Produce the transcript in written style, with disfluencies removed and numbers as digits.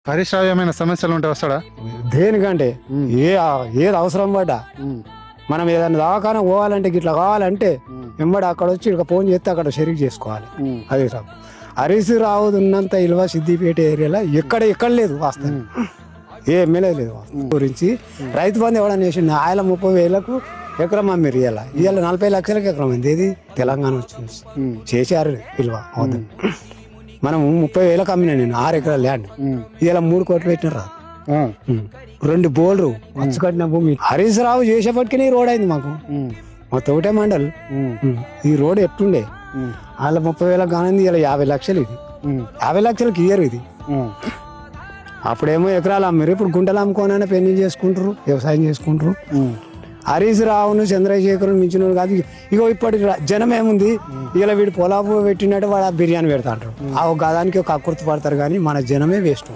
హరీష్ రావు ఏమైనా సమస్యలు ఉంటే వస్తాడా? దేనికంటే ఏది అవసరం పడ్డా మనం ఏదైనా దవాఖాన పోవాలంటే ఇట్లా కావాలంటే వెంబడి అక్కడ వచ్చి ఇక్కడ ఫోన్ చేస్తే అక్కడ షరీక్ చేసుకోవాలి. అదే రావు హరీష్ రావు ఉన్నంత ఇల్వ సిద్దిపేట ఏరియాలో ఎక్కడ లేదు వాస్తవం. ఏ ఎమ్మెల్యే లేదు వాస్తవం. గురించి రైతు బంధు ఎవడన్నా చేసిండు. ఆయన 30,000కు ఎకరం అమ్మిరు. ఇవాళ 40 లక్షలకు ఎకరం అయింది. ఏది తెలంగాణ వచ్చింది చేశారు విలువ. మనం 30,000కు అమ్మినా నేను 6 ఎకరాల ల్యాండ్. ఇవాళ 3 కోట్లు పెట్టిన రాదు. 2 బోర్లు మచ్చు కట్టిన భూమి హరీష్ రావు చేసేపటికి రోడ్ అయింది మాకు. మా తోటే మండల్ ఈ రోడ్ ఎట్లుండే వాళ్ళ 30,000కు కానింది. ఇలా 50 లక్షలు. ఇది 50 లక్షలకి ఇయ్యరు. ఇది అప్పుడేమో ఎకరాలు అమ్మారు. ఇప్పుడు గుంటలు అమ్ముకోనైనా పెళ్లి చేసుకుంటారు, వ్యవసాయం చేసుకుంటారు. హరీష్ రావును చంద్రశేఖర్ మించిన కాదు. ఇగో ఇప్పటి జనం ఏముంది, ఇలా వీడు పొలాపు పెట్టినట్టు వాడు బిర్యానీ పెడతా అంటారు. ఆ గదానికి ఒక అకృతి పడతారు కానీ మన జనమే వేస్ట్.